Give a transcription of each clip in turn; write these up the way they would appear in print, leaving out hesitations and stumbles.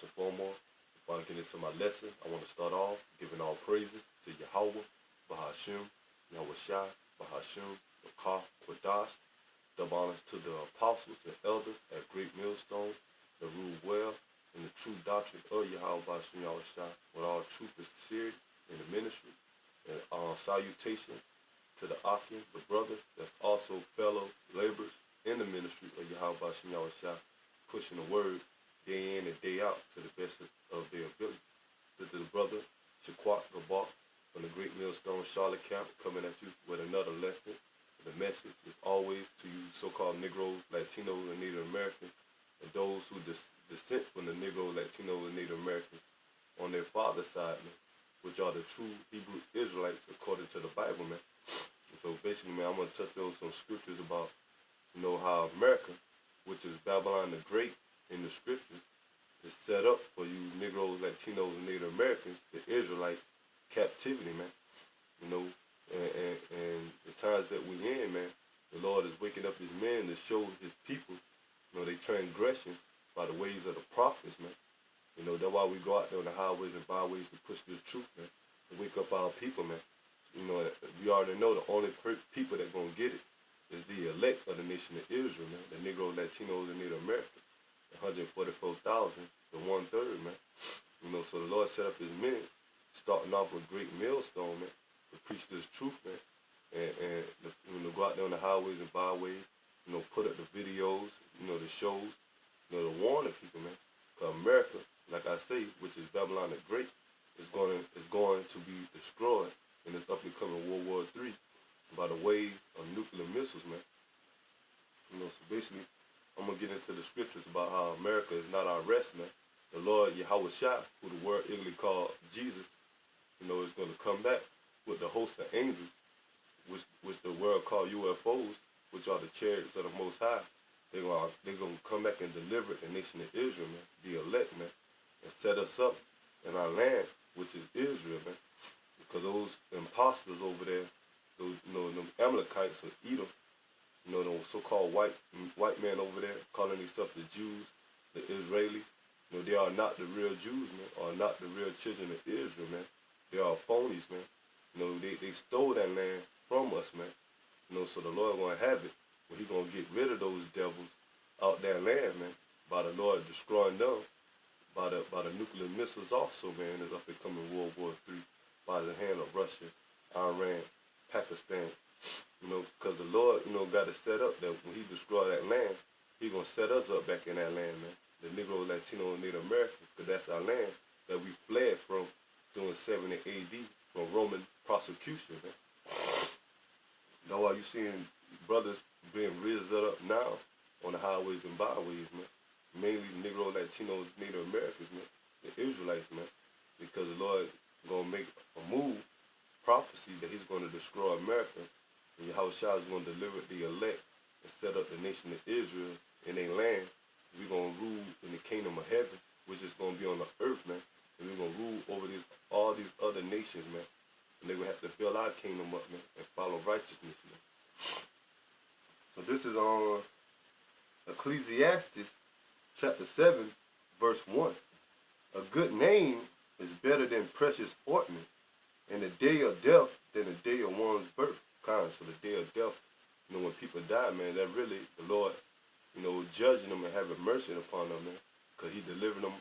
first and foremost, before I get into my lesson, I want to start off giving all praises to Yahweh, Bahashim, Yahweh Shai, Bahashim, Bakah, Quadash. Double honors to the apostles and elders at Great Millstone that rule well in the true doctrine of Yahweh Bahashim Yahweh Shai with all truth and sincerity in the ministry. And salutation to the Akim, the brothers that's also fellow laborers in the ministry of Yahweh Bahashim Yahweh Shai, pushing the word day in and day out to the best of their ability. This is the brother Shaquat Gabak from the Great Millstone Charlotte camp coming at you with another lesson. The message is always to you so-called Negroes, Latinos, and Native Americans, and those who descend from the Negro, Latino, and Native Americans on their father's side, man, which are the true Hebrew Israelites according to the Bible, man. And so basically, man, I'm going to touch on some scriptures about, how America, which is Babylon the Great in the scriptures, is set up for you Negroes, Latinos, and Native Americans, the Israelites, captivity, man. And the times that we in, man, the Lord is waking up his men to show his people, their transgressions by the ways of the prophets, man. That's why we go out there on the highways and byways to push this truth, man, to wake up our people, man. We already know the only people that going to get it is the elect of the nation of Israel, man, the Negro, Latinos, and Native Americans, 144,000 to 1/3, man. So the Lord set up his men, starting off with Great Millstone, man, to preach this truth, man, and go out there on the highways and byways, put up the videos, the shows, to warn the people, man. Because America, like I say, which is Babylon the Great, is going to be destroyed in this up and coming World War III by the wave of nuclear missiles, man. So basically, I'm gonna get into the scriptures about how America is not our rest, man. The Lord Yahweh Shai, who the world ignorantly called Jesus, is going to come back with the host of angels, which the world called UFOs, which are the chariots of the Most High. They're gonna come back and deliver the nation of Israel, man, the elect, man, and set us up in our land, which is Israel, man. Because those imposters over there, those them Amalekites or Edom, those so-called white men over there calling themselves the Jews, the Israelis, they are not the real Jews, man, or not the real children of Israel, man. They are phonies, man. They stole that land from us, man. So the Lord gonna have it. But he gonna get rid of those devils out that land, man, by the Lord destroying them, by the nuclear missiles also, man, is up and coming World War III, by the hand of Russia, Iran, Pakistan. Because the Lord, got it set up that when he destroy that land, he gonna set us up back in that land, man. The Negro, Latino, and Native Americans, because that's our land that we fled from during 70 AD from Roman prosecution, man. That's why you seeing brothers being raised up now on the highways and byways, man. Mainly Negro, Latinos, Native Americans, man. The Israelites, man. Because the Lord gonna make a move, prophecy that he's gonna destroy America, and Yahweh Shai is gonna deliver the elect and set up the nation of Israel in their land. We're gonna rule in the kingdom of heaven, which is gonna be on the earth, man. And we're gonna rule over all these other nations, man. And they're gonna have to build our kingdom up, man, and follow righteousness, man. So this is on Ecclesiastes chapter 7, verse 1. A good name is better than precious ointment, and the day of death than the day of one's birth. So the day of death, when people die, man, that really the Lord, judging them and having mercy upon them, man, because he delivered them,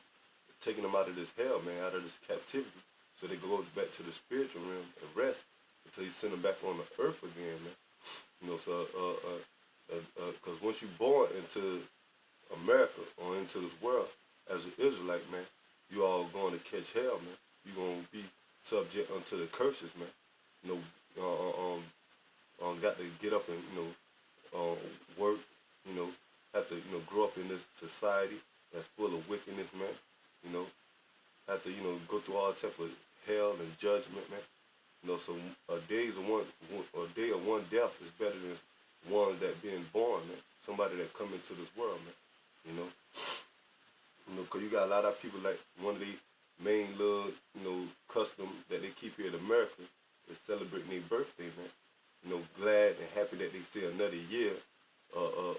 taking them out of this hell, man, out of this captivity, so they go back to the spiritual realm and rest until he send them back on the earth again, man. Because once you're born into America or into this world as an Israelite, man, you all going to catch hell, man. You're going to be subject unto the curses, man. Got to get up and, work, have to, grow up in this society that's full of wickedness, man. Have to, go through all type of hell and judgment, man. So a day of one death is better than one that being born, man. Somebody that come into this world, man. Because you got a lot of people, like one of the main little, custom that they keep here in America is celebrating their birthday, man. Glad and happy that they see another year of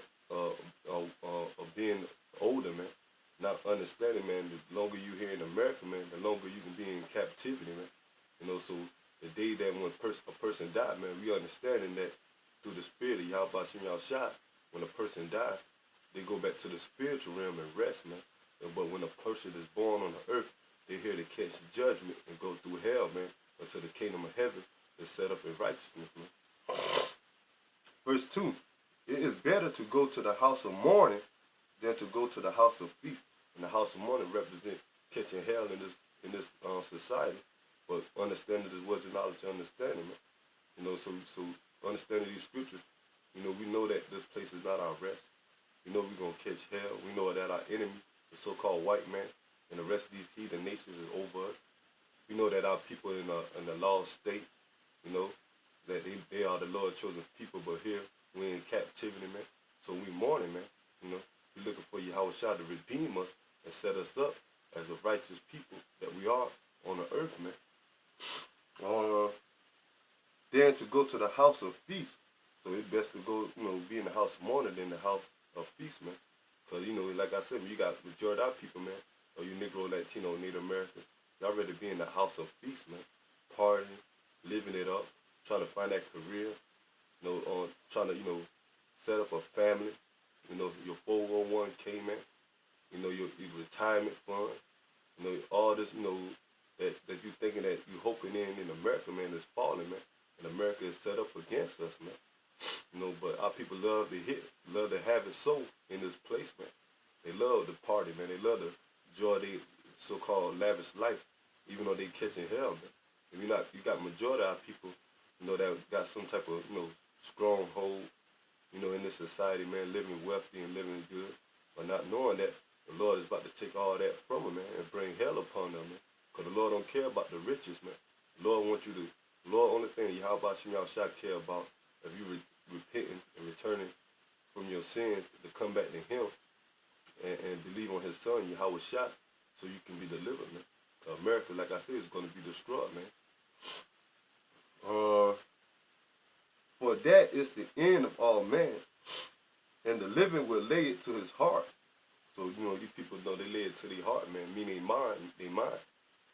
being older, man. Not understanding, man, the longer you here in America, man, the longer you can be in captivity, man. You know, so the day that when a person died, man, we understanding that through the spirit of Yahweh Shem Shah, when a person dies, they go back to the spiritual realm and rest, man. But when a person is born on the earth, they're here to catch judgment and go through hell, man, until the kingdom of heaven is set up in righteousness, man. Verse 2, it is better to go to the house of mourning than to go to the house of feast. And the house of mourning represents catching hell in this society. But understanding this words of knowledge and understanding, man. You know, so understanding these scriptures, you know, we know that this place is not our rest. We know we're going to catch hell. We know that our enemy, the so-called white man, and the rest of these heathen nations is over us. We know that our people in the lost state, you know, that they are the Lord's chosen people, but here we're in captivity, man. So we mourning, man. You know, we're looking for Yahweh Shah to redeem us and set us up as a righteous people that we are on the earth, man. Then to go to the house of feast. So it's best to go, you know, be in the house of mourning than the house of feast, man. Because, you know, like I said, you got majority of our people, man, or you Negro, Latino, Native Americans, y'all ready to be in the house of feast, man. Partying, living it up, trying to find that career, you know, trying to, you know, set up a family, you know, your 401k, man, you know, your retirement fund, you know, all this, you know, that you thinking that you hoping in America, man, is falling, man. And America is set up against us, man. You know, but our people love to have it so in this place, man. They love the party, man. They love to enjoy their so-called lavish life, even though they catching hell, man. And you got majority of our people, you know, that got some type of, you know, stronghold, you know, in this society, man, living wealthy and living good, but not knowing that the Lord is about to take all that from them, man, and bring hell upon them, man. Because the Lord don't care about the riches, man. The Lord wants you to, the Lord, only thing Yahweh Shem Shah care about, if you repenting and returning from your sins, to come back to him and believe on his son, Yahweh Shah, so you can be delivered, man. America, like I said, is going to be destroyed, man. For that is the end of all man, and the living will lay it to his heart. So, you know, these people know they lay it to their heart, man, meaning they mind.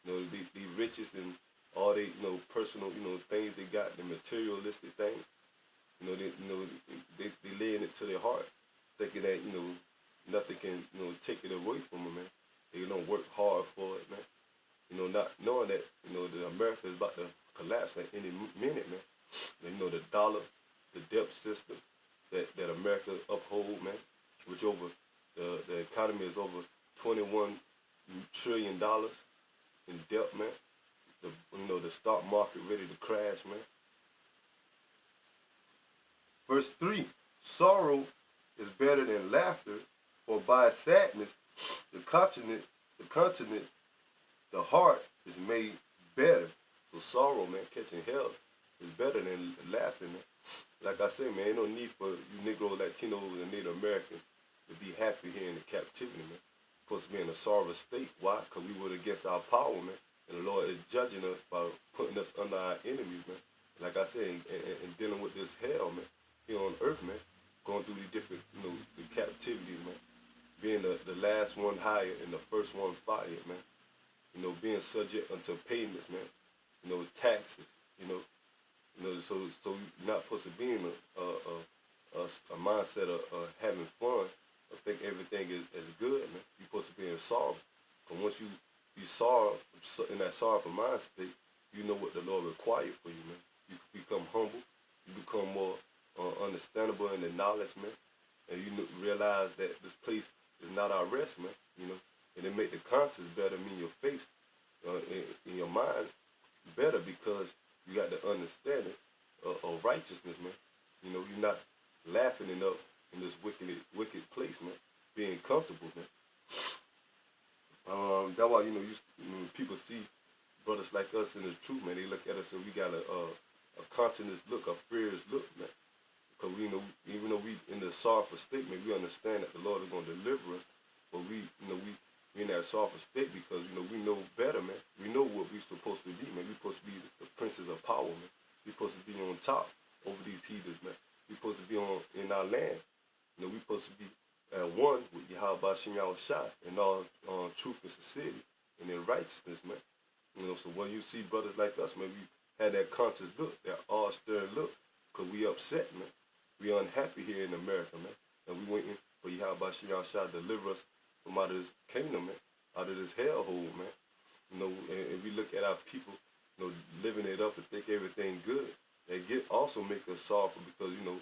You know, the riches and all they, you know, personal, you know, things they got, the materialistic things, you know, they laying it to their heart, thinking that, you know, nothing can, you know, take it away from them, man. They don't work hard for it, man. You know, not knowing that, you know, that America is about to collapse at any minute, man. And, you know, the dollar, the debt system that America uphold, man, which over, the economy is over $21 trillion in debt, man. You know, the stock market ready to crash, man. Verse 3, sorrow is better than laughter, for by sadness the countenance, the heart is made better. So sorrow, man, catching hell is better than laughing, man. Like I said, man, ain't no need for you Negro, Latinos, and Native Americans to be happy here in the captivity, man. Supposed to be in a sorrowful state. Why? Because we were against our power, man. And the Lord is judging us by putting us under our enemies, man. Like I said, and dealing with this hell, man, here on earth, man. Going through the different, you know, the captivities, man. Being the last one hired and the first one fired, man. You know, being subject unto payments, man. You know, taxes, you know, so you're not supposed to be in a mindset of having fun. I think everything is good, man. You're supposed to be in sorrow. But once you sorrow in that sorrowful mind state, you know what the Lord required for you, man. You become humble. You become more understandable in the knowledge, man. And you realize that this place is not our rest, man. You know, and it make the conscience better, mean your face, in your mind better, because you got the understanding of righteousness, man. You know, you're not laughing enough in this wicked place, man. Being comfortable, man. That's why, you know, people see brothers like us in the truth, man. They look at us and we got a conscious look, a fearless look, man. Because we, you know, even though we in the sorrowful state, man, we understand that the Lord is going to deliver us. But we, you know, we in that sorrowful state because, you know, we know better, man. We know what we're supposed to be, man. We're supposed to be the princes of power, man. We're supposed to be on top over these heathens, man. We're supposed to be in our land. You know, we're supposed to be at one with Yahweh Shem Shah and all truth and sincerity and in righteousness, man. So when you see brothers like us, man, we had that conscious look, that all-stirring look, because we upset, man. We unhappy here in America, man. And we waiting for Yahweh Shah to deliver us from out of this kingdom, man, out of this hellhole, man. And we look at our people, living it up and think everything good. They also make us sorrowful because, you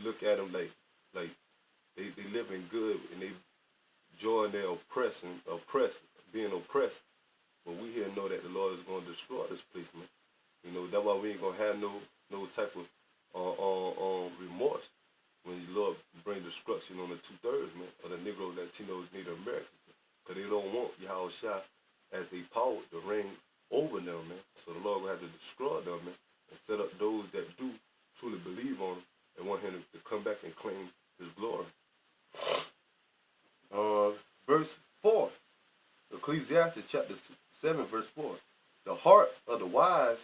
look at them like they living good and they join their being oppressed. But we here know that the Lord is going to destroy this place, man. That's why we ain't going to have no type of remorse when the Lord bring destruction on the 2/3, man, of the Negro, Latinos, Native Americans. Because they don't want Yahweh Shah as they power to reign over them, man. So the Lord will have to destroy them, man, and set up those that do truly believe on him and want him to come back and claim his glory. Verse 4, Ecclesiastes chapter 7, verse 4. The heart of the wise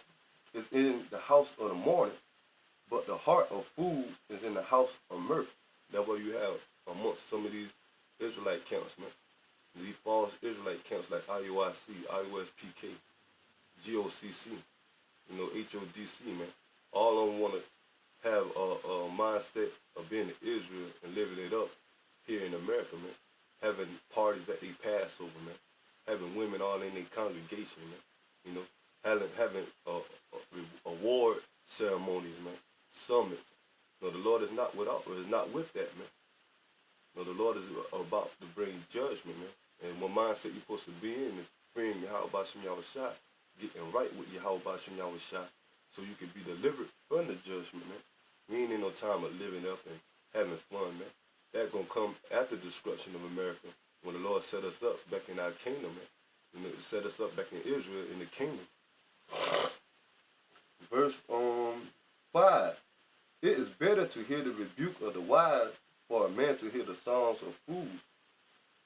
is in the house of the mourning, but the heart of fools is in the house of mirth. That's what you have amongst some of these Israelite camps, man. These false Israelite camps like IOIC, IOSPK, GOCC, HODC, man. All of them want to have a mindset of being in Israel and living it up here in America, man. Having parties that they pass over, man. Having women all in their congregation, man. Having award ceremonies, man. Summits. The Lord is not with that, man. The Lord is about to bring judgment, man. And what mindset you're supposed to be in is freeing Yahweh Shah, getting right with Yahweh Shah, so you can be delivered from the judgment, man. We ain't in no time of living up and having fun, man. That's going to come after the destruction of America, when the Lord set us up back in our kingdom, man. Set us up back in Israel in the kingdom. Verse 5. It is better to hear the rebuke of the wise for a man to hear the songs of fools.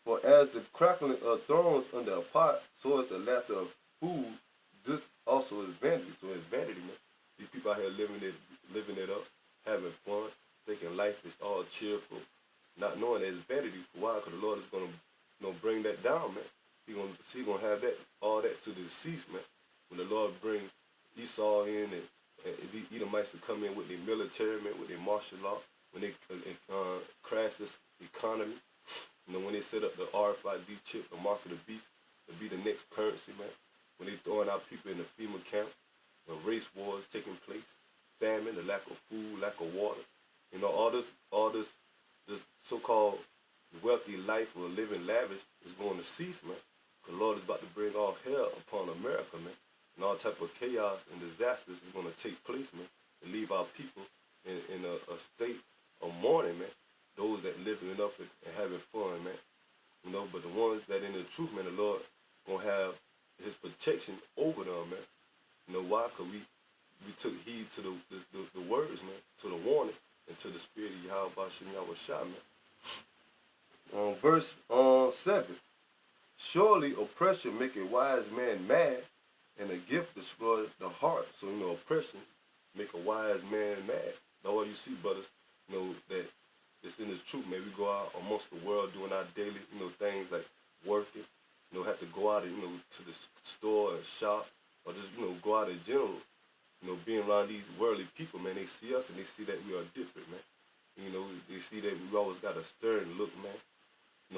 For as the crackling of thorns under a pot, so is the laughter of fools. This also is vanity. So it's vanity, man. These people out here living it up, having fun, thinking life is all cheerful, not knowing that it's vanity. Why? Because the Lord is going to bring that down, man. He's going to have all that to the decease, man. When the Lord bring Esau in and the Edomites to come in with their military, man, with their martial law, when they crash this economy, when they set up the RFID chip, the mark of the beast, to be the next currency, man. When they throwing out people in the FEMA camp, the race wars taking place, famine, the lack of food, lack of water, all this so-called wealthy life or living lavish is going to cease, man. The Lord is about to bring all hell upon America, man. And all type of chaos and disasters is going to take place, man, and leave our people in a state of mourning, man. Those that living it up and having fun, man. But the ones that in the truth, man, the Lord going to have his protection over them, man. Why? Because we took heed to the words, man, to the warning, and to the spirit of Yahweh Shah, man. Verse 7. Surely oppression make a wise man mad, and a gift destroys the heart. So, oppression make a wise man mad. That's all you see, brothers, that it's in the truth, man. We go out amongst the world doing our daily, things like working, have to go out and, to the store and shop, or just, go out in general, being around these worldly people, man. They see us and they see that we are different, man. They see that we always got a stern look, man.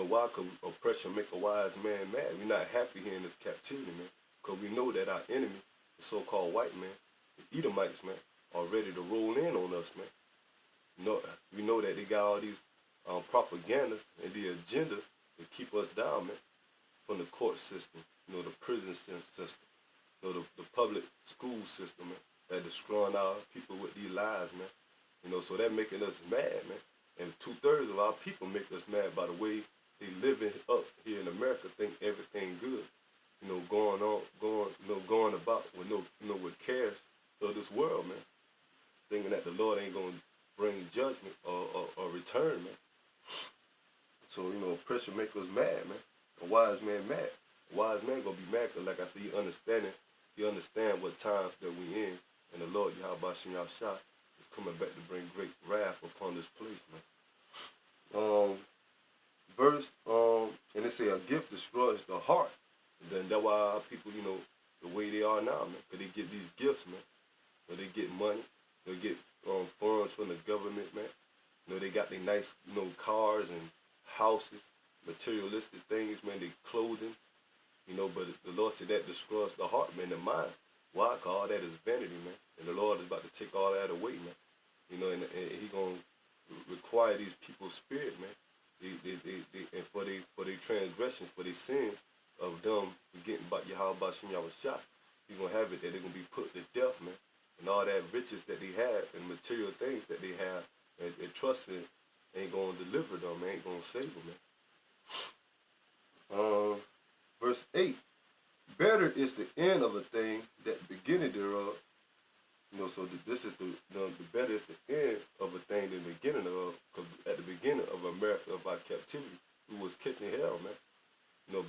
Why? Because oppression make a wise man mad. We're not happy here in this captivity, man. Because we know that our enemy, the so-called white man, the Edomites, man, are ready to roll in on us, man. We know that they got all these propagandas and the agenda to keep us down, man, from the court system, the prison system, the public school system, man, that destroying our people with these lies, man. So that making us mad, man. And 2/3 of our people make us mad by the way they living up here in America, think everything good. Going about with with cares of this world, man. Thinking that the Lord ain't gonna bring judgment or return, man. So, oppression make us mad, man. A wise man mad. A wise man gonna be mad because, like I said, he understand what times that we in, and the Lord Yahweh Shah is coming back to bring great wrath upon this place, man. And it say a gift destroys the heart. And then that's why our people, the way they are now, man. Because they get these gifts, man. They get money. They get funds from the government, man. They got their nice, cars and houses, materialistic things, man. They clothing, but the Lord said that destroys the heart, man, the mind. Why? Because all that is vanity, man. And the Lord is about to take all that away, man. And He going to require these people's spirit, man. And for their transgressions, for their sins of them forgetting about Yahweh Shem Yahushua, He's going to have it that they're going to be put to death, man. And all that riches that they have and material things that they have and trust in ain't going to deliver them, ain't going to save them, man. Verse 8, better is the end of a thing than the beginning thereof. So this is the better is the end of a thing than the beginning of. Because at the beginning of America, of our captivity, we was catching hell, man.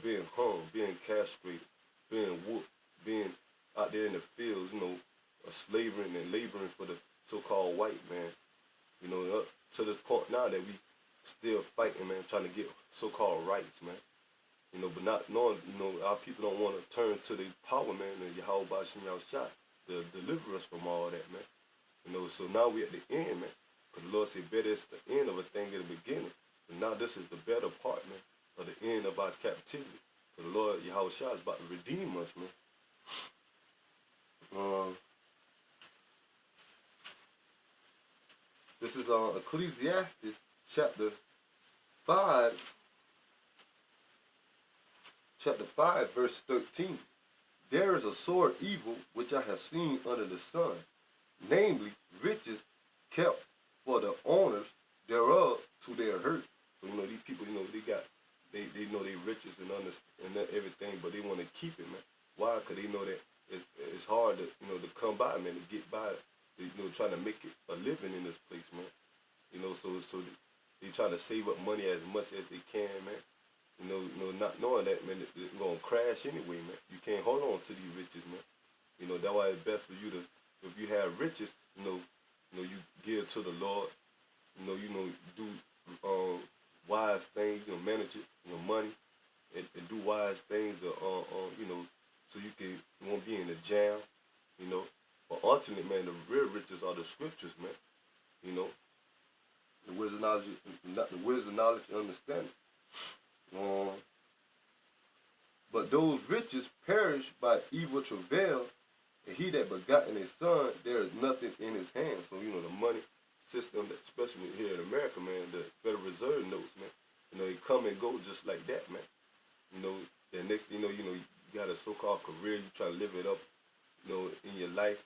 Being hung, being castrated, being whooped, being out there in the fields, slavering and laboring for the so-called white man. Up to this point now that we still fighting, man, trying to get so-called rights, man. But not knowing, our people don't want to turn to the power, man, and Yahweh Shem Yahushua to deliver us from all that, man. So now we're at the end, man. Because the Lord said, better is the end of a thing at the beginning. And now this is the better part, man, of the end of our captivity. So the Lord Yahushua is about to redeem us, man. This is Ecclesiastes chapter 5, verse 13. There is a sore evil which I have seen under the sun, namely riches kept for the owners thereof to their hurt. So these people, they know they riches and everything, but they want to keep it, man. Why? Because they know that it's hard to to come by, man, to get by. Trying to make it a living in this place, man. So they try to save up money as much as they can, man. Not knowing that, man, it's going to crash anyway, man. You can't hold on to these riches, man. That's why it's best for you to, if you have riches, you give to the Lord. Do wise things, manage it, money, and do wise things, so you won't be in a jam, But ultimately, man, the real riches are the scriptures, man. The wisdom, knowledge, and understanding. But those riches perish by evil travail, and he that begotten a son, there is nothing in his hand. So, the money system, that especially here in America, man, the Federal Reserve notes, man, they come and go just like that, man. The next thing you got a so-called career, you try to live it up, in your life,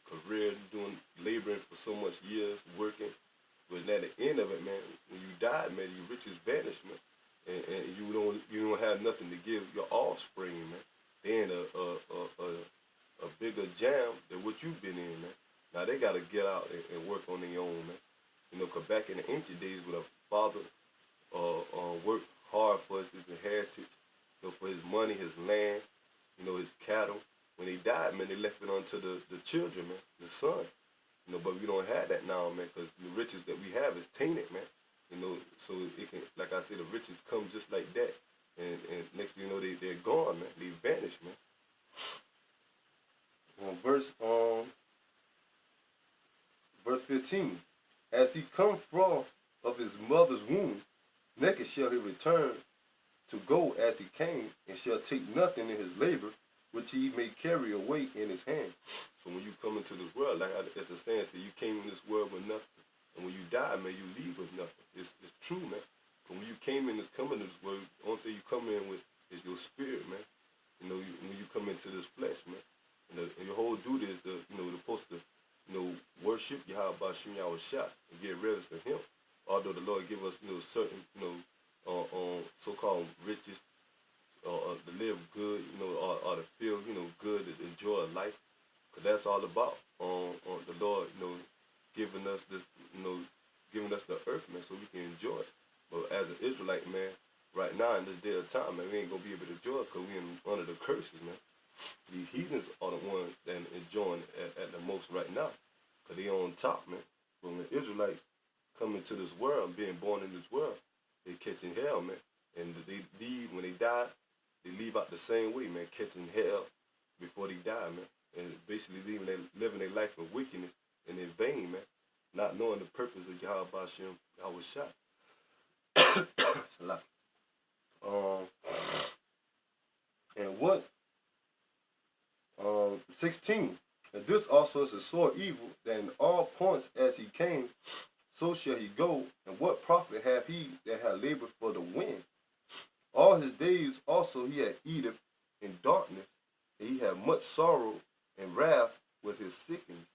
career, doing, laboring for so much years, working. But at the end of it, man, when you die, man, your riches vanish, man. And you don't have nothing to give your offspring, man. They in a bigger jam than what you've been in, man. Now they gotta get out and work on their own, man. Cause back in the ancient days, when a father worked hard for his inheritance, for his money, his land, his cattle. When they died, man, they left it onto the children, man, the son. But we don't have that now, man, because the riches that we have is tainted, man. So it can, like I said, the riches come just like that. And next thing you know, they're gone, man. They vanish, man. Verse 15. As he come forth of his mother's womb, naked shall he return to go as he came, and shall take nothing in his labor, which he may carry away in his hand. So when you come into this world, like it's a saying, so you came in this world with nothing. And when you die, man, you leave with nothing. It's true, man. But when you come in this world, the only thing you come in with is your spirit, man. When you come into this flesh, man. And your whole duty is supposed to, worship Yahweh Shem Yahushua and get reverence to him. Although the Lord give us, certain, so-called riches, to live good, or to feel, good, to enjoy life. Because that's all about the Lord, giving us this, giving us the earth, man, so we can enjoy it. But as an Israelite, man, right now in this day of time, man, we ain't going to be able to enjoy it because we're under the curses, man. These heathens are the ones that are enjoying it at the most right now because they on top, man. But when Israelites come into this world, being born in this world, they catching hell, man. And they leave, when they leave out the same way, man, catching hell before they die, man, and basically living their life in wickedness and in vain, man, not knowing the purpose of Yahweh Hashem, Yahweh Shai. And what 16. And this also is a sore evil, that in all points as he came, so shall he go. And what profit hath he that hath labored for the wind? All his days also he had eaten in darkness, and he had much sorrow and wrath with his sickness.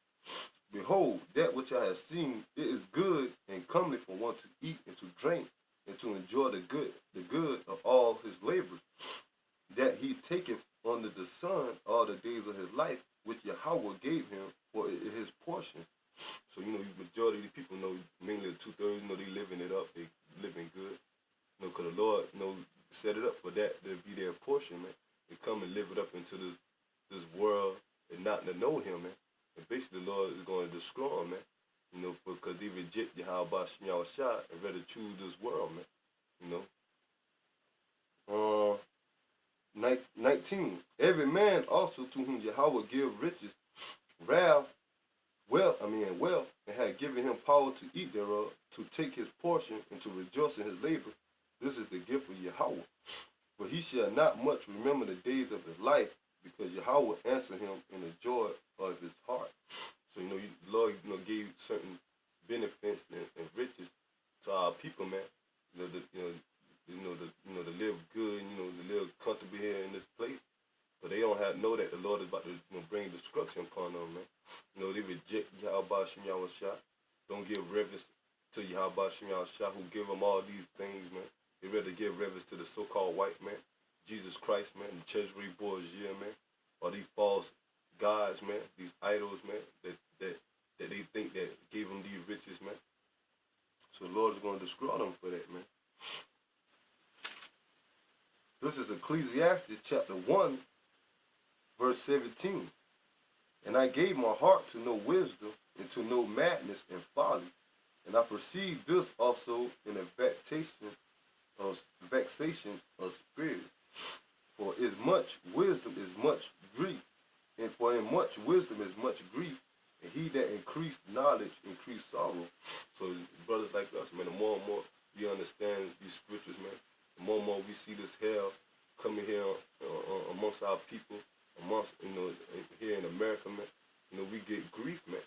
Behold, that which I have seen, it is good and comely for one to eat and to drink, and to enjoy the good of all his labors, that he taketh under the sun all the days of his life, which Yahweh gave him for his portion. So, you know, the majority of the people know, mainly the 2/3, you know, they living it up, they living good. You know, because the Lord, you know, set it up for that to be their portion, man. They come and live it up into this world and not to know him, man. And basically the Lord is going to destroy them, man. You know, because they reject Yahweh Shai and rather choose this world, man. You know. 19. Every man also to whom Yahweh give riches, wealth, and had given him power to eat thereof, to take his portion, and to rejoice in his labor. This is the gift of Yahweh. For he shall not much remember the days of his life, because Yahweh answered him in the joy of his heart. So, you know, the Lord, you know, gave certain benefits and riches to our people, man. You know, to live good, you know, to live comfortably here in this place. But they don't know that the Lord is about to, you know, bring destruction upon them, man. You know, they reject Yahweh Shem Yahweh Shai. Don't give reverence to Yahweh Shem Yahweh Shai, who give them all these things, man. They rather give reverence to the so-called white man, Jesus Christ, man, the Treasury Bourgeois, man, or these false gods, man, these idols, man, that they think that gave them these riches, man. So the Lord is going to destroy them for that, man. This is Ecclesiastes chapter 1, verse 17. And I gave my heart to know wisdom, and to know madness and folly. And I perceived this also in a vexation of spirit. For as much wisdom is much grief, and for in much wisdom is much grief, and he that increased knowledge increased sorrow. So brothers like us, man, the more and more we understand these scriptures, man, the more and more we see this hell coming here amongst our people, amongst, you know, here in America, man, you know, we get grief, man,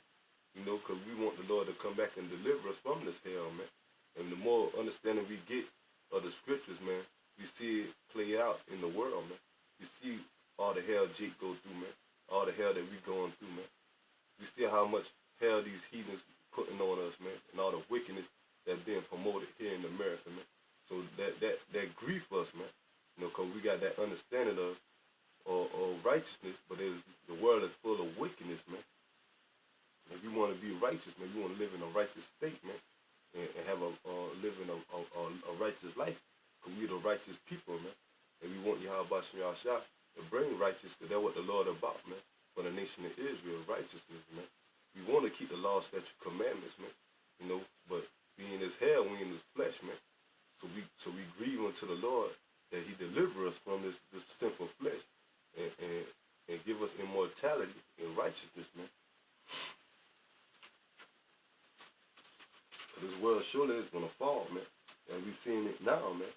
you know, because we want the Lord to come back and deliver us from this hell, man. And the more understanding we get of the scriptures, man, we see it play out in the world, man. We see all the hell Jake go through, man, all the hell that we going through, man. We see how much hell these heathens putting on us, man, and all the wickedness that's being promoted here in America, man. So that grief us, man, you know, because we got that understanding of righteousness, but the world is full of wickedness, man. If you want to be righteous, man, you want to live in a righteous state, man, and have live in a righteous life, because we're the righteous people, man. And we want Yahweh Shem Yahweh Shai to bring righteousness, because that's what the Lord about, man, for the nation of Israel, righteousness, man. We want to keep the law, statute, commandments, man, you know, but being this hell, we in this flesh, man. So we grieve unto the Lord that he deliver us from this sinful flesh and give us immortality and righteousness, man. This world surely is going to fall, man. And we seeing it now, man.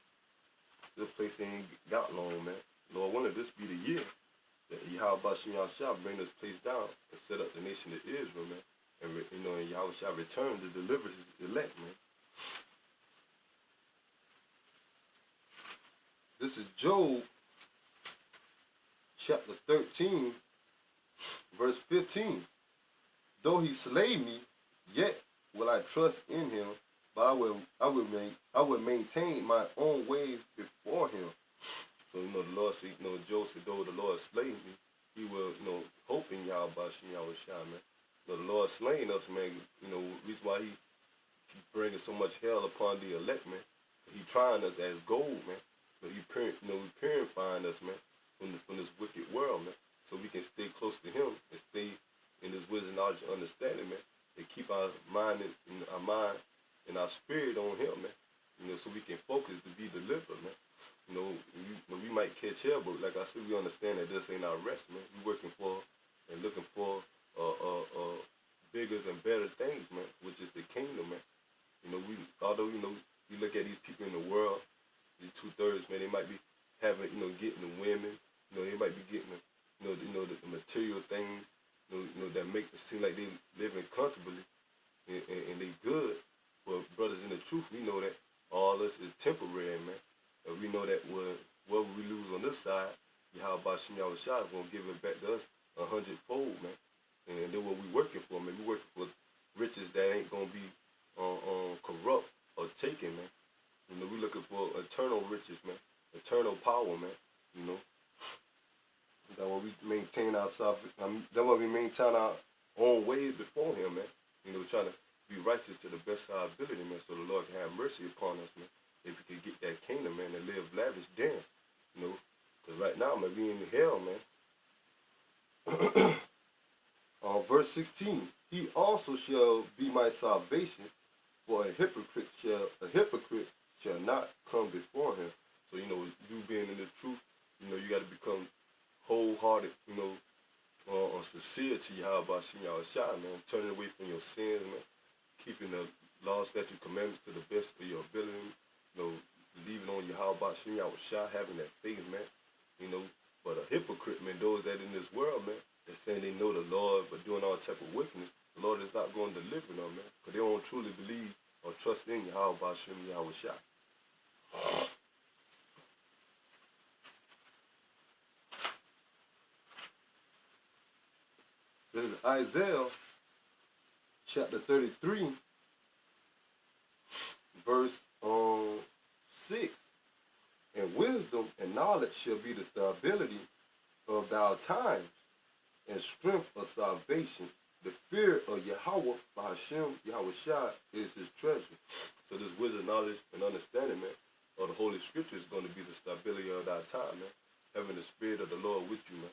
This place ain't got long, man. Lord, wouldn't this be the year that Yahweh Shem Yahweh Shai bring this place down and set up the nation of Israel, man. And, you know, and Yahweh Shai return to deliver his elect, man. This is Job chapter 13, verse 15. Though he slay me, yet will I trust in him, but I will maintain my own ways before him. So, you know, the Lord said, you know, Job said, though the Lord slay me, he will, you know, hope in Yahweh Shem Yahweh Shai, man. You know, the Lord slaying us, man, you know, the reason why he bringing so much hell upon the elect, man. He trying us as gold, man. But he purifying us, man, from this wicked world, man. So we can stay close to him and stay in this wisdom, knowledge, and understanding, man. And keep our mind and our spirit on him, man. You know, so we can focus to be delivered, man. You know, we might might catch hell, but like I said, we understand that this ain't our rest, man. We working for and looking for bigger and better things, man, which is the kingdom, man. You know, although, you know, we look at these people in the world, these 2/3, man, they might be having, you know, getting the women, you know, they might be getting the, the material things, that make it seem like they living comfortably and they good. But brothers, in the truth, we know that all this is temporary, man. And we know that whatever we lose on this side, Yahweh Shem Yahweh Shai is going to give it back to us 100-fold, man. And then what we working for, man, we working for riches that ain't going to be corrupt or taken, man. You know, we looking for eternal riches, man, eternal power, man. You know, that's why we maintain ourselves. That's why we maintain our own ways before Him, man. You know, trying to be righteous to the best of our ability, man, so the Lord can have mercy upon us, man. If we could get that kingdom, man, and live lavish, then, you know, because right now, man, we in hell, man. Verse 16, he also shall be my salvation, for a hypocrite shall not come before him. So, you know, you being in the truth, you know, you got to become wholehearted, you know, sincere to Yahweh Shem Yahweh Shai, man, turning away from your sins, man, keeping the law, statute, commandments to the best of your ability, you know, believing on Yahweh Shem Yahweh Shai, having that faith, man, you know. But a hypocrite, man, those that in this world, man, they're saying they know the Lord, but doing all type of wickedness, the Lord is not going to deliver them, man, because they don't truly believe or trust in Yahweh Shem Yahweh Shai. This is Isaiah chapter 33, verse 6. And wisdom and knowledge shall be the stability of thy times, and strength of salvation. The fear of Yahweh, Hashem, Yahweh Shai, is his treasure. So this wisdom, knowledge, and understanding, man, of the Holy Scripture is going to be the stability of our time, man. Having the Spirit of the Lord with you, man.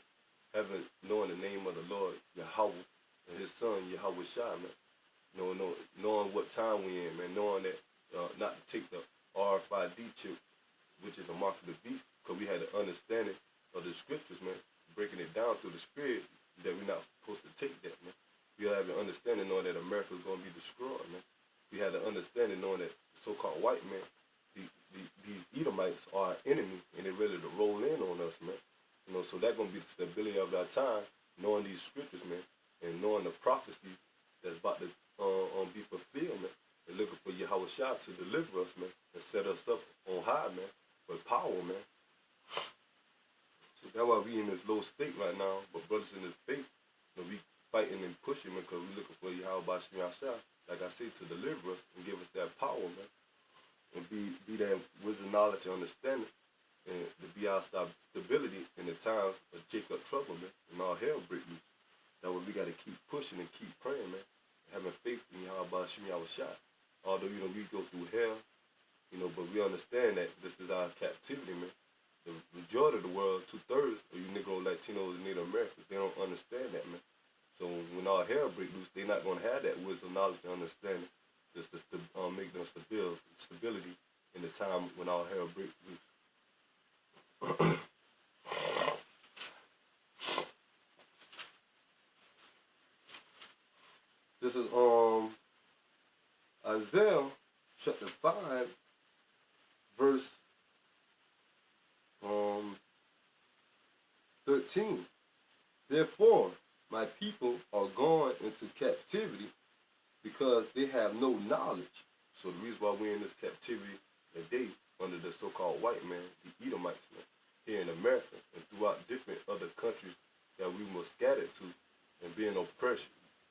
Knowing the name of the Lord, Yahweh, and his son, Yahweh Shai, man. Knowing what time we in, man. Knowing that not to take the RFID chip, which is the mark of the beast, because we had an understanding of the Scriptures, man. Breaking it down through the Spirit, that we're not supposed to take that, man. We have an understanding knowing that America is going to be destroyed, man. We had an understanding knowing that so-called white man, these Edomites are our enemy, and they're ready to roll in on us, man. You know, so that's going to be the stability of our time, knowing these Scriptures, man, and knowing the prophecy that's about to be fulfilled, man. And looking for Yahweh Shai to deliver us, man, and set us up on high, man, with power, man. So that's why we in this low state right now, but brothers in this faith, you know, we fighting and pushing, man, because we looking for Yahweh Shem Yahweh, like I say, to deliver us and give us that power, man, and be that wisdom, knowledge, and understanding, and to be our stability in the times of Jacob trouble, man, and all hell break loose. That way we got to keep pushing and keep praying, man, having faith in Yahweh Shem Yahweh. Although, you know, we go through hell, you know, but we understand that this is our captivity, man. The majority of the world, 2/3 of you Negro, Latinos, and Native Americans, they don't understand that, man. So when all hell break loose, they're not going to have that wisdom, knowledge, and understanding just to make them stability in the time when all hell break loose. This is Isaiah chapter 5, verse 13. Therefore, my people are gone into captivity because they have no knowledge. So the reason why we're in this captivity today under the so-called white man, the Edomites, man, here in America and throughout different other countries that we were scattered to and being oppressed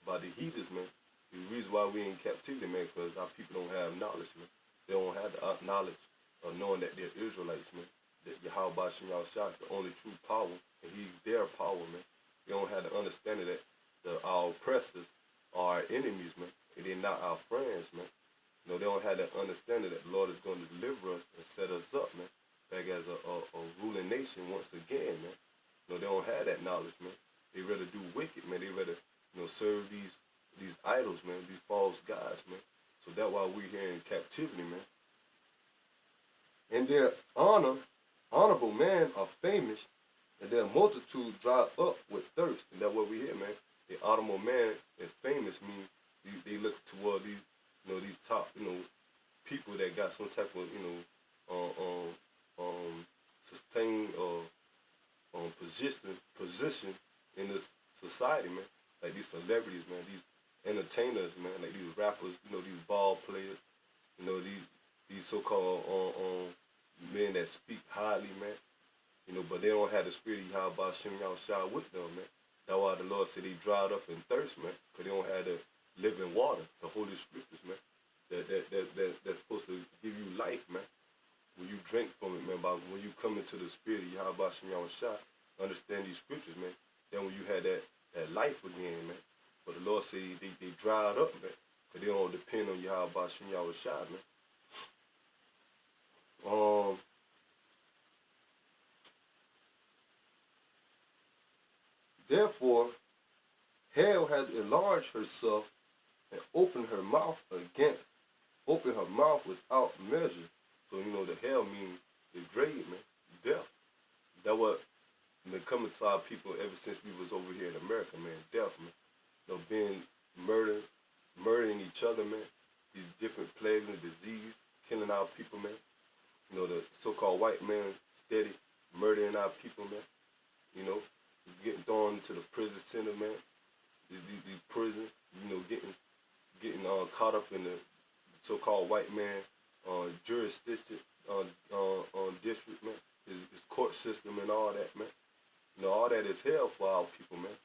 by the heathens, man. The reason why we're in captivity, man, because our people don't have knowledge, man. They don't have the knowledge of knowing that they're Israelites, man. That Yahweh Shem Yahweh is the only true power, and he's their power, man. They don't have the understanding that our oppressors are our enemies, man, and they're not our friends, man. You know, they don't have that understanding that the Lord is going to deliver us and set us up, man, back as a ruling nation once again, man. You know, they don't have that knowledge, man. They rather do wicked, man. They rather, you know, serve these idols, man, these false gods, man. So that's why we're here in captivity, man. And their honorable man are multitude dried up with thirst. And that's what we hear, man. The automobile man is famous means they look toward these, these top, people that got some type of, sustained position in this society, man. Like these celebrities, man, these entertainers, man, like these rappers, these ball players, these so-called men that speak highly, man. But they don't have the spirit of Yahweh Shem Yahushua with them, man. That's why the Lord said they dried up in thirst, man, because they don't have the living water, the Holy Scriptures, man. That's supposed to give you life, man. When you drink from it, man, when you come into the spirit of Yahweh Shem Yahushua, understand these scriptures, man, then when you had that life again, man. But the Lord said they dried up, man, because they don't depend on Yahweh Shem Yahushua, man. Therefore, hell has enlarged herself and opened her mouth without measure. So, the hell means the grave, man, death. That what been coming to our people ever since we was over here in America, man, death, man. Being murdering each other, man. These different plagues and disease, killing our people, man. The so-called white man steady murdering our people, man. Getting thrown into the prison center, man. These prisons, getting caught up in the so-called white man jurisdiction, district, man. His court system and all that, man. All that is hell for our people, man.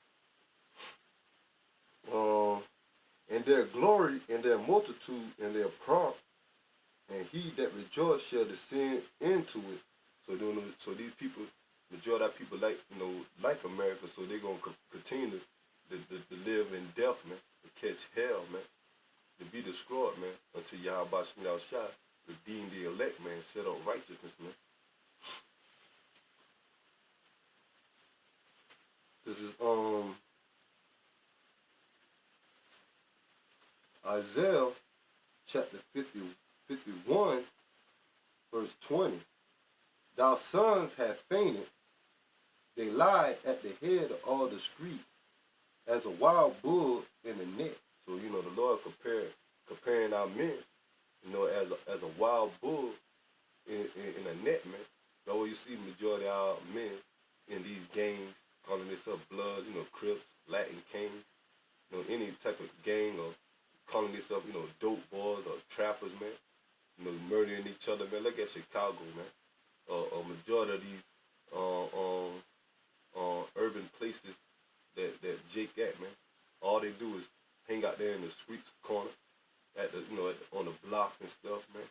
And their glory and their multitude and their prompt, and he that rejoice shall descend into it. So these people, majority of people like America, so they're gonna continue to live in death, man, to catch hell, man, to be destroyed, man, until Yahweh Shem Yahushua redeem the elect, man, set up righteousness, man. This is Isaiah chapter 51, verse 20. Thou sons have fainted, they lie at the head of all the streets, as a wild bull in a net. So, the Lord comparing our men, as a wild bull in a net, man. That's what you see majority of our men in these gangs, calling themselves blood, Crips, Latin Kings, any type of gang, or calling themselves, dope boys or trappers, man. Murdering each other, man. Look at Chicago, man. A majority of these urban places that Jake at, man. All they do is hang out there in the streets corner, at the on the block and stuff, man.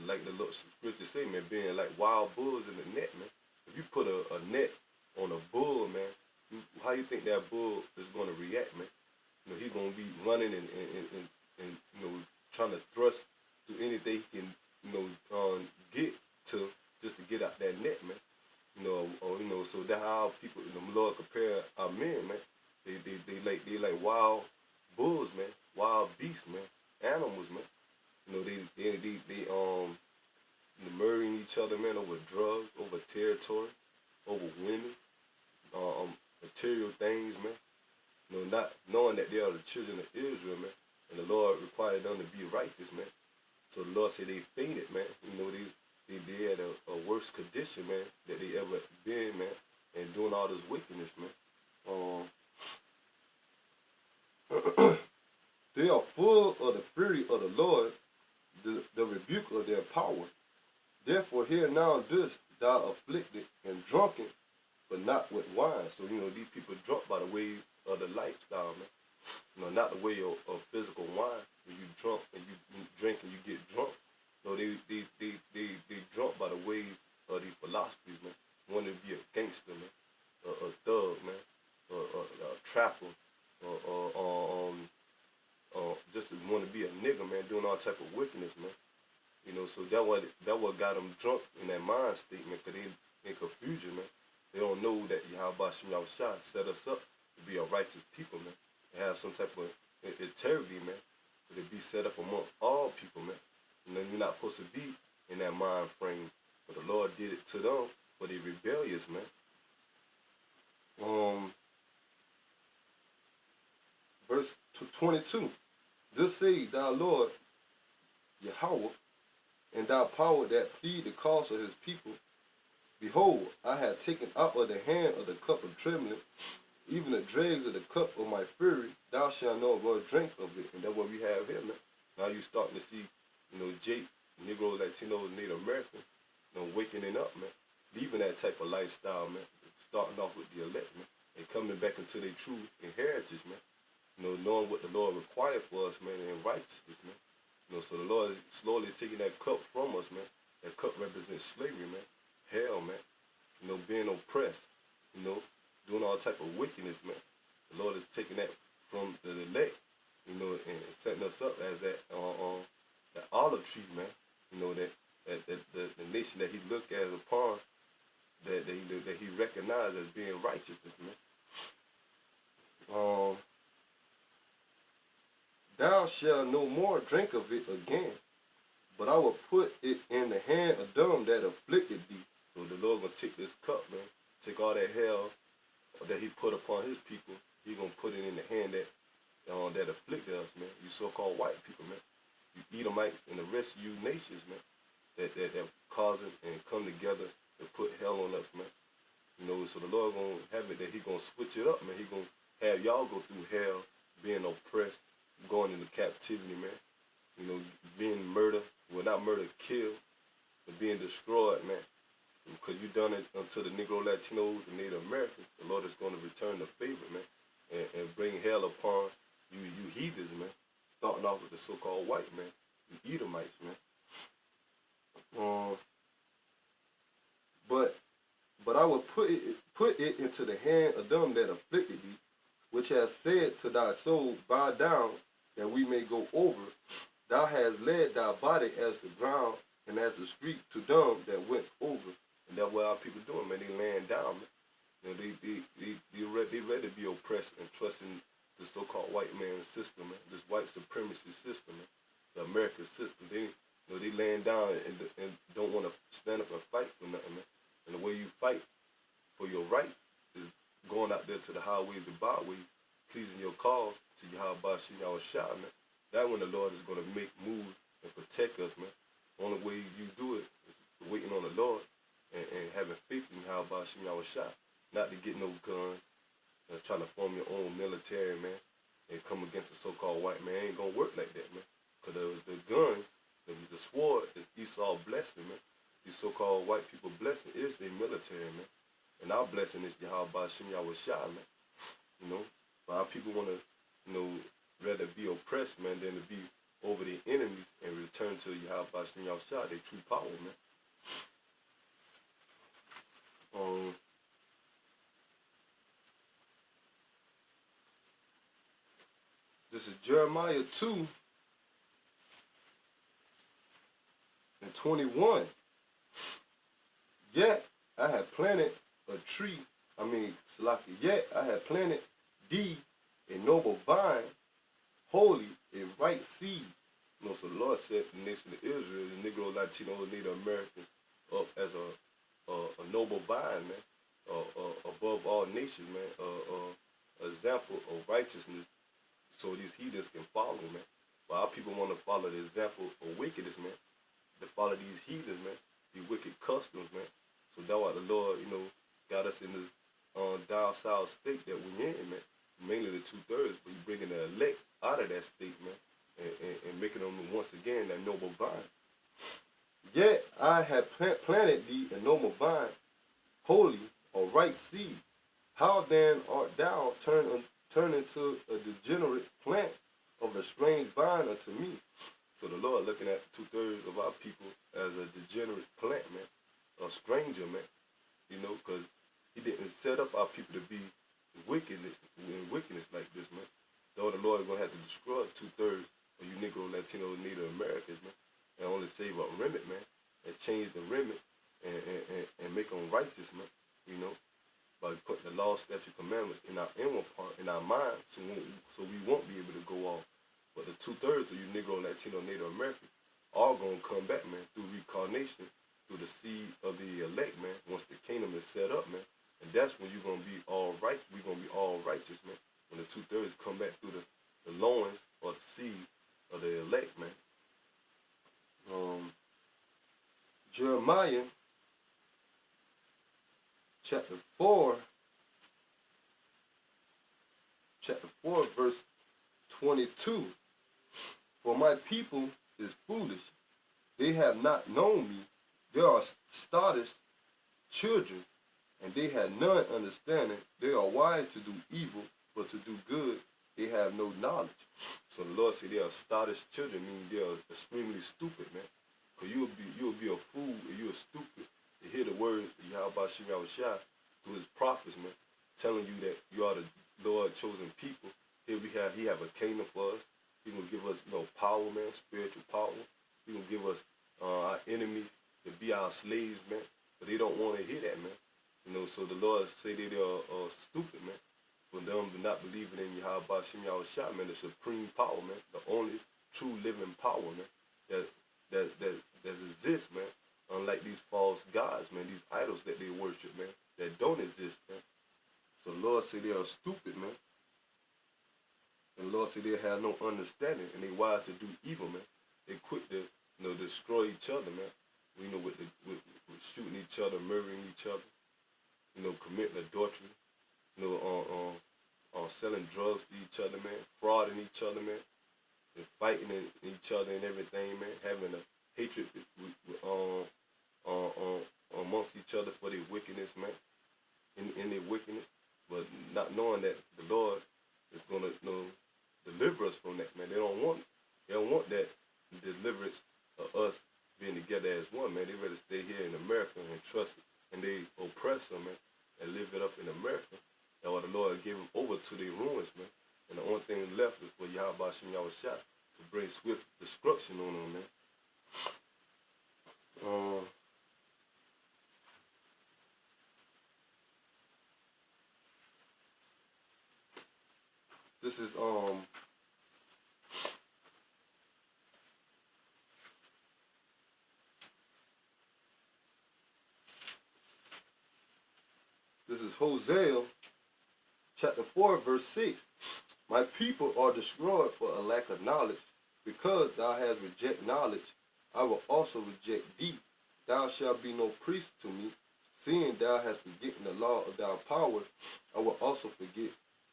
Like the little scripture say, man, being like wild bulls in the net, man. If you put a net on a bull, man, how you think that bull is gonna react, man? He's gonna be running and trying to thrust through anything he can, get to just to get out that net, man. So that's how people, the Lord compare our men, man. They like wild bulls, man, wild beasts, man, animals, man. They murdering each other, man, over drugs, over territory, over women, material things, man. Not knowing that they are the children of Israel, man, and the Lord required them to be righteous, man. So the Lord said they fainted, man. They had a worse condition, man, that they ever been, man, and doing all this wickedness, man. They are full of the fury of the Lord, the rebuke of their power. Therefore hear now this, thou afflicted and drunken, but not with wine. So, these people drunk by the way of the lifestyle, man. Not the way of physical wine, when you drunk and you drink and you get drunk. No, they drunk by the way of these philosophies, man. Wanting to be a gangster, man, a thug, man, a trapper, just want to be a nigga, man, doing all type of wickedness, man. So that what got them drunk in that mind state, man, because they in confusion, man. They don't know that Yahweh Shem Yahushua set us up to be a righteous people, man. To have some type of integrity, man. To be set up among all people, man. You're not supposed to be in that mind frame. But the Lord did it to them, but they rebellious, man. 22. This say thou Lord Yahweh, and thou power that plead the cause of his people. Behold, I have taken out of the hand of the cup of trembling, even the dregs of the cup of my fury. Thou shalt no more drink of it. And that's what we have here, man. Now you starting to see, Jake, Negro, Latino, Native American, waking up, man. Leaving that type of lifestyle, man. Starting off with the elect, man. And coming back into their true inheritance, man. Knowing what the Lord required for us, man, and righteousness, man. So the Lord is slowly taking that cup from us, man. That cup represents slavery, man. Hell, man. Being oppressed, doing all type of wickedness, man. The Lord is taking that from the elect, and setting us up as that olive tree, man. That the nation that he looked at upon, that he recognized as being righteousness, man. Thou shalt no more drink of it again, but I will put it in the hand of them that afflicted thee. So the Lord gonna take this cup, man, take all that hell that he put upon his people. He gonna put it in the hand that afflicted us, man. You so-called white people, man. You Edomites and the rest of you nations, man, that causing and come together to put hell on us, man. So the Lord gonna have it that he gonna switch it up, man. He gonna have y'all go through hell, being oppressed, going into captivity, man. Being murdered, well, not murdered, killed, but being destroyed, man. Because you done it unto the Negro, Latinos, and Native Americans. The Lord is going to return the favor, man, and bring hell upon you heathens, man. Starting off with the so-called white man, you Edomites, man. But I will put it into the hand of them that afflicted thee, which has said to thy soul, bow down, that we may go over. Thou hast led thy body as the ground and as the street to them that went over. And that's what our people doing, man. They laying down, man. They ready to be oppressed and trusting the so-called white man's system, man. This white supremacy system, man. The American system. They laying down and don't want to stand up and fight for nothing, man. And the way you fight for your rights is going out there to the highways and byways, pleasing your cause to Yahweh Shem Yahweh, man. That when the Lord is going to make moves and protect us, man. The only way you do it is waiting on the Lord and having faith in Yahweh Shem Yahweh, not to get no guns, trying to form your own military, man, and come against the so-called white man. It ain't going to work like that, man. Because the guns, the sword is Esau's blessing, man. These so-called white people blessing is their military, man. And our blessing is Yahweh Shem Yahweh, man. But our people want to, rather be oppressed, man, than to be over their enemies and return to Yahweh Shem Yahweh, their true power, man. This is Jeremiah 2 and 21. Yet I have planted a tree, yet I have planted thee a noble vine, holy, a right seed. So the Lord set the nation of Israel, the Negro, Latino, Native Americans, up as a noble vine, man, above all nations, man, example of righteousness, so these heathens can follow, man. But our people want to follow the example of wickedness, man. To follow these heathens, man, these wicked customs, man. So that's why the Lord, got us in this down south state that we're in, man. Mainly the 2/3, but he's bringing the elect out of that state, man, and making them once again that noble vine. Yet I have planted thee a noble vine, holy, a right seed. How then art thou turned into a degenerate plant of a strange vine unto me? So the Lord looking at 2/3 of our people as a degenerate plant, man, a stranger, man, because he didn't set up our people to be wickedness like this, man. Though the Lord is going to have to destroy 2/3 of you Negro, Latino, Native Americans, man, and only save a remnant, man, and change the remnant and make them righteous, man, by putting the law, statute, commandments in our inward part, in our mind, so we won't be able to go off. But the 2/3 of you Negro, Latino, Native Americans are going to come back, man, through reincarnation, through the seed of the elect, man, once the kingdom is set up, man. And that's when you're going to be all right. We're going to be all righteous, man. When the 2/3 come back through the loins chapter 4, verse 22. For my people is foolish. They have not known me. They are startled children, and they have none understanding. They are wise to do evil, but to do good they have no knowledge. So the Lord said they are startled children, meaning they are extremely stupid, man. Because you'll be a fool and you're stupid to hear the words of Yahweh Shem Yahushua through his prophets, man, telling you that you are the Lord chosen people. Here he have a kingdom for us. He gonna give us, power, man, spiritual power. He gonna give us our enemies to be our slaves, man. But they don't want to hear that, man. So the Lord say they are stupid, man. For them to not believing in Yahweh Shem Yahushua, man, the supreme power, man, the only true living power, man, that exists, man. Unlike these false gods, man, these idols that they worship, man, that don't exist, man. So the Lord say they are stupid, man. And the Lord say they have no understanding, and they wise to do evil, man. They quick to, destroy each other, man. With shooting each other, murdering each other, committing adultery, selling drugs to each other, man, frauding each other, man, and fighting each other and everything, man, having a hatred amongst each other for their wickedness, man, in their wickedness, but not knowing that the Lord is going to deliver us from that, man. They don't want that deliverance of us being together as one, man. They rather stay here in America and trust it, and they oppress them, man, and live it up in America. That's why the Lord gave them over to their ruins, man. And the only thing left is for Yahweh Shem Yahushua to bring swift destruction on them, man. This is Hosea chapter 4, verse 6. My people are destroyed for a lack of knowledge. Because thou hast rejected knowledge, I will also reject thee. Thou shalt be no priest to me. Seeing thou hast forgotten the law of thy power, I will also forget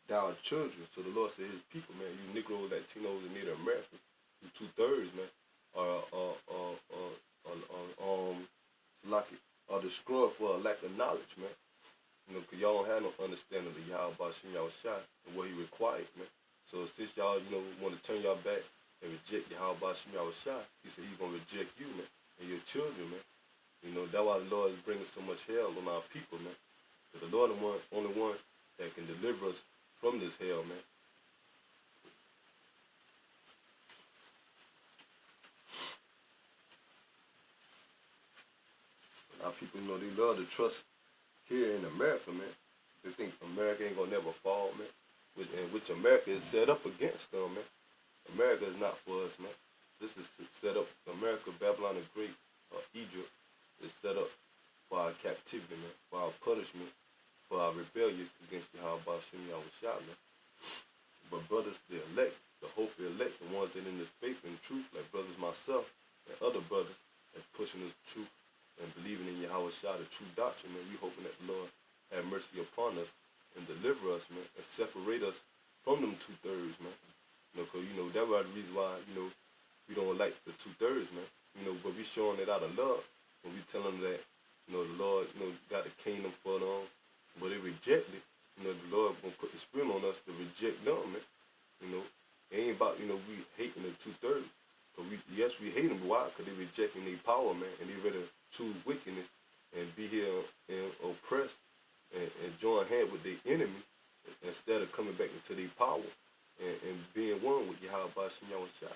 thy children. So the Lord said his people, man, you Negroes, Latinos, and Native Americans, you 2/3, man, are destroyed for a lack of knowledge, man. Because y'all don't have no understanding of Yahweh Shem Yahushua and what he required, man. So since y'all, want to turn y'all back and reject Yahweh Shem Yahushua, he said he's going to reject you, man, and your children, man. That's why the Lord is bringing so much hell on our people, man. Because the Lord is the only one that can deliver us from this hell, man. Our people, they love to trust here in America, man. They think America ain't gonna never fall, man. Which America is set up against them, man. America is not for us, man. This is set up, America, Babylon the Great, Egypt, is set up for our captivity, man, for our punishment, for our rebellion against Yahweh Shem Yahushua, man. But brothers, the elect, the hopeful elect, the ones that in this faith and truth, like brothers myself and other brothers that's pushing this truth and believing in Yahushua, the true doctrine, man, we hoping that the Lord have mercy upon us and deliver us, man, and separate us from them 2/3, man. Because, that's why the reason why, we don't like the 2/3, man. But we showing it out of love. When we tell them that, the Lord, got a kingdom for them, but they reject it, the Lord gonna put the spirit on us to reject them, man. It ain't about, we hating the 2/3. But yes, we hate them, but why? Because they rejecting their power, man, and they ready to choose wickedness and be here and oppress and join hand with their enemy instead of coming back into their power and being one with Yahweh Shem Yahushua.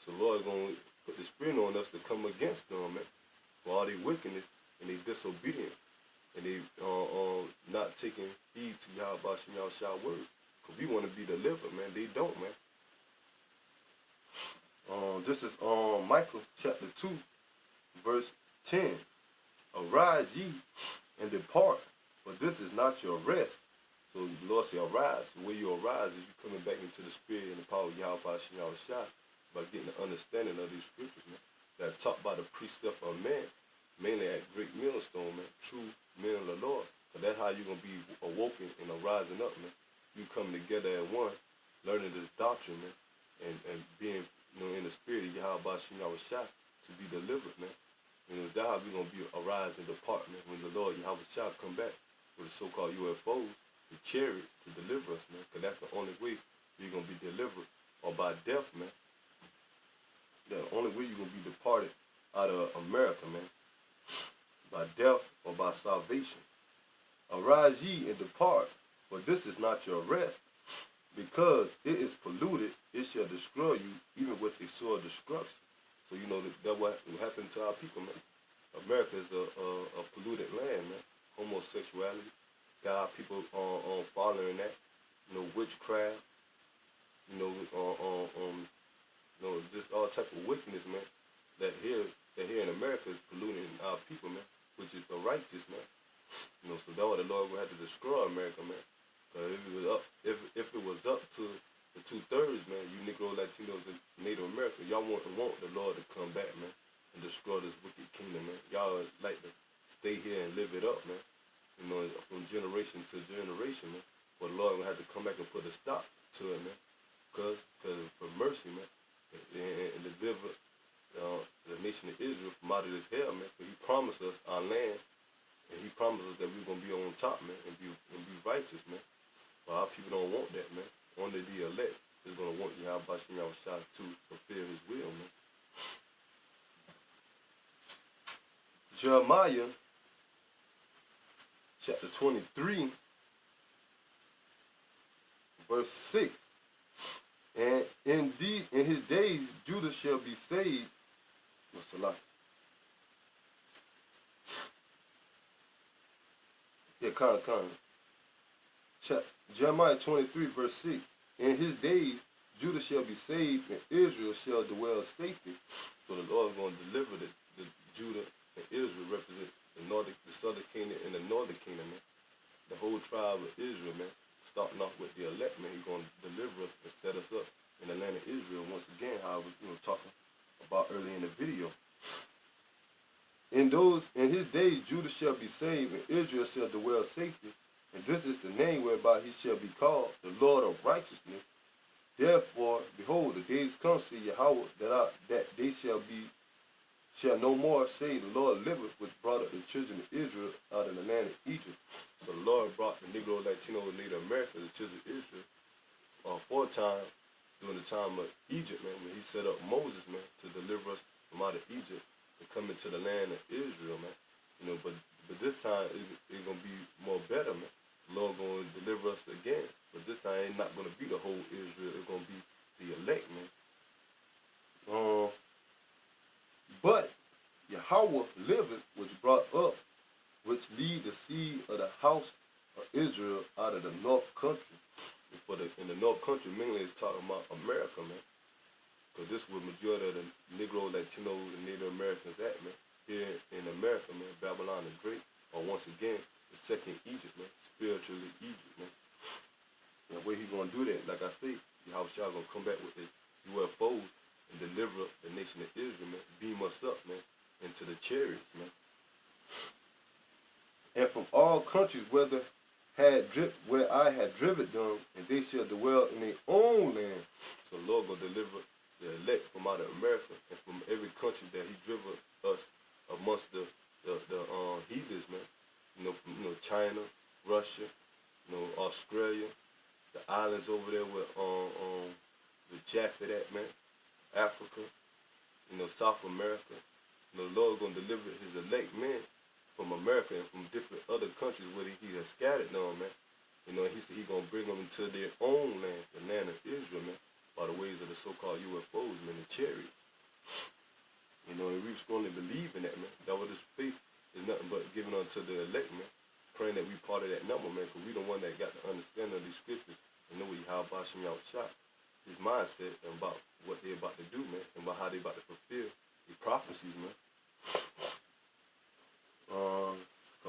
So the Lord is going to put the spirit on us to come against them, man, for all their wickedness and their disobedience and they not taking heed to Yahweh Shem Yahushua's word. Because we want to be delivered, man. They don't, man. This is Micah chapter 2, verse 10. Arise ye and depart, for this is not your rest. So the Lord say, arise. The way you arise is you coming back into the spirit and the power of Yahweh Shem Yahushua by getting the understanding of these scriptures, man, that are taught by the precept of man, mainly at Great Millstone, man, true men of the Lord. But that's how you going to be awoken and rising up, man. You coming together at one, learning this doctrine, man, and being, in the spirit of Yahweh Shah to be delivered, man. That's how we're going to be arise and depart, man, when the Lord Yahweh Shah come back with the so-called UFOs, the chariots, to deliver us, man, because that's the only way you're going to be delivered, or by death, man. The only way you're going to be departed out of America, man, by death or by salvation. Arise ye and depart, for this is not your rest, because it is polluted, it shall destroy you, even with a sword of destruction. So that what happened to our people, man. America is a polluted land, man. Homosexuality, got our people following that, witchcraft, just all type of wickedness, man. That here in America is polluting our people, man, which is unrighteous, man. So that's why the Lord will have to destroy America, man. If it was up to the 2/3, man, you Negro, Latinos, and Native Americans, y'all want the Lord to come back, man, and destroy this wicked kingdom, man. Y'all like to stay here and live it up, man. From generation to generation, man. But the Lord will have to come back and put a stop to it, man. Cause for mercy, man, and deliver the nation of Israel from out of this hell, man. For He promised us our land, and He promised us that we're gonna be on top, man, and be righteous, man. But our people don't want that, man. Only the elect is gonna want Yahweh Shah to fulfill His will, man. Jeremiah chapter 23, verse 6. And indeed, in his days, Judah shall be saved. What's the lie? Yeah, Jeremiah 23, verse 6. In his days, Judah shall be saved, and Israel shall dwell safely. So the Lord is going to deliver the Judah and Israel, represent the southern kingdom and the northern kingdom, man. The whole tribe of Israel, man. Starting off with the elect, man. He's going to deliver us and set us up in the land of Israel once again, how I was talking about earlier in the video. In his days, Judah shall be saved, and Israel shall dwell safely. And this is the name whereby he shall be called, the Lord of righteousness. Therefore, behold, the days come, say Yahweh, that they shall no more say, the Lord liveth, which brought up the children of Israel out of the land of Egypt. So the Lord brought the Negro, Latino, and Native America, the children of Israel, 4 times during the time of Egypt, man, when He set up Moses, man, to deliver us from out of Egypt and come into the land of Israel, man. But this time it's gonna be more better, man. The Lord gonna deliver us again, but this time it's not gonna be the whole Israel. It's gonna be the elect, man. But Yahweh liveth, which brought up, which lead the seed of the house of Israel out of the north country. In the north country, mainly it's talking about America, man. Because this is where majority of the Negro, Latino, and Native Americans at, man. Here in America, man, Babylon the Great, or once again, the second Egypt, man. Spiritually Egypt, man. And the way He's going to do that, like I say, Yahweh Shah going to come back with the UFOs and deliver the nation of Israel, man. Beam us up, man, into the chariots, man. And from all countries where I had driven them, and they shall dwell in their own land. So the Lord will deliver the elect from out of America and from every country that He driven us amongst the heathens, man. From China, Russia, Australia, the islands over there with Jaffa at, man, Africa, South America. The Lord gonna deliver His elect men from America and from different other countries where He has scattered them, man. He said He gonna bring them into their own land, the land of Israel, man, by the ways of the so-called UFOs, man, the chariots. And we strongly believe in that, man. That was His faith is nothing but giving unto the elect, man. Praying that we part of that number, man, because we the one that got the understanding of these scriptures and know how Bashim Yahweh His mindset and about what they about to do, man, and about how they about to fulfill the prophecies, man.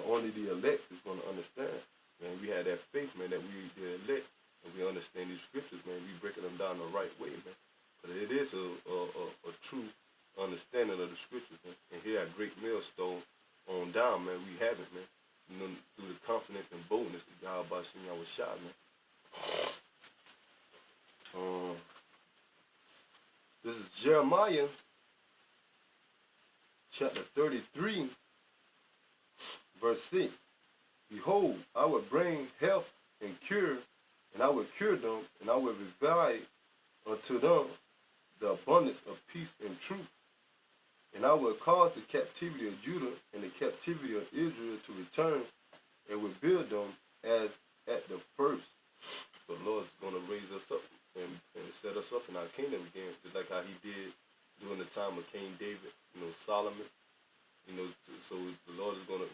Only the elect is going to understand, man. We have that faith, man, that we the elect, and we understand these scriptures, man. We breaking them down the right way, man. But it is a true understanding of the scriptures, man. And here at Great Millstone on down, man, we have it, man. Through the confidence and boldness Shah, man. This is Jeremiah chapter 33, verse 6. Behold, I will bring health and cure, and I will cure them, and I will revive unto them the abundance of peace and truth. And I will cause the captivity of Judah and the captivity of Israel to return, and will build them as at the first. So the Lord is going to raise us up and set us up in our kingdom again, just like how he did during the time of King David, Solomon. So the Lord is going to,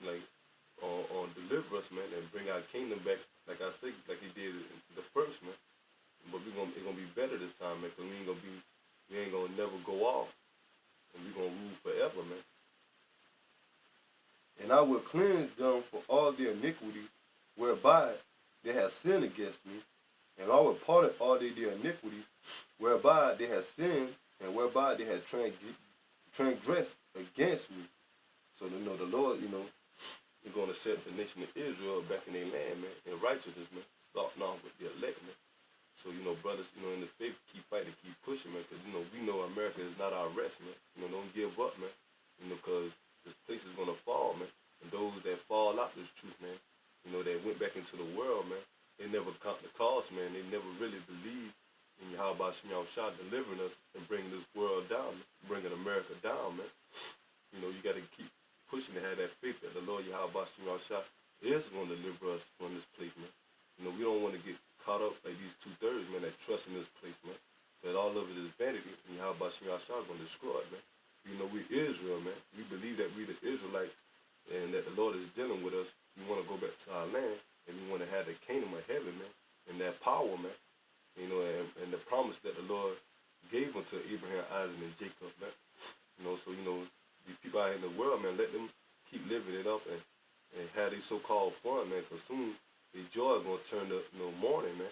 deliver us, man, and bring our kingdom back, like I said, like he did the first, man. But it's going to be better this time, man, because we ain't going to never go off, and we're going to rule forever, man. And I will cleanse them for all their iniquity, whereby they have sinned against me, and I will pardon all their iniquities, whereby they have sinned, and whereby they have transgressed against me. So, the Lord, is going to set the nation of Israel back in their land, man, in righteousness, man, starting off with the elect, man. So, brothers, in the faith, keep fighting, keep pushing, man, because, we know America is not our rest, man. Don't give up, man, because this place is going to fall, man. And those that fall out this truth, man, that went back into the world, man, they never count the cost, man. They never really believed in Yahweh Shem Shah delivering us and bringing this world down, bringing America down, man. You got to keep pushing to have that faith that the Lord Yahweh Shem Shah is going to deliver us from this place, man. We don't want to get caught up like these 2/3, man, that trust in this place, man. That all of it is vanity, and Yahweh Shem Shah is going to destroy it, man. We Israel, man. We believe that we the Israelites and that the Lord is dealing with us. We want to go back to our land, and we want to have the kingdom of heaven, man, and that power, man. And the promise that the Lord gave unto Abraham, Isaac, and Jacob, man. So, these people out in the world, man, let them keep living it up and have these so-called fun, man, because soon the joy is going to turn to, mourning, man.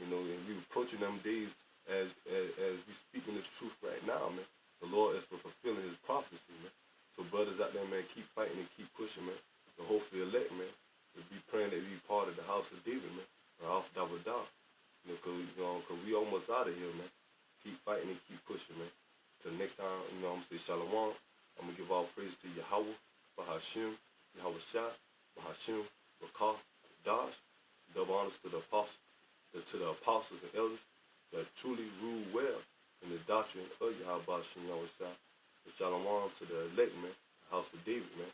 And we approaching them days as we speaking this truth right now, man. The Lord is for fulfilling his prophecy, man. So brothers out there, man, keep fighting and keep pushing, man. The hopefully elect, man, to be praying that we be part of the house of David, man, or house of Davidah. Because we almost out of here, man. Keep fighting and keep pushing, man. Till next time, I'm going to say Shalom. I'm going to give all praise to Yahweh, Bahashim, Yahweh Shah, Bahashim, Bakah, Dash. Double honors to the apostles and elders that truly rule well in the doctrine of Yahweh Shah. Shalom to the elect, man, the house of David, man.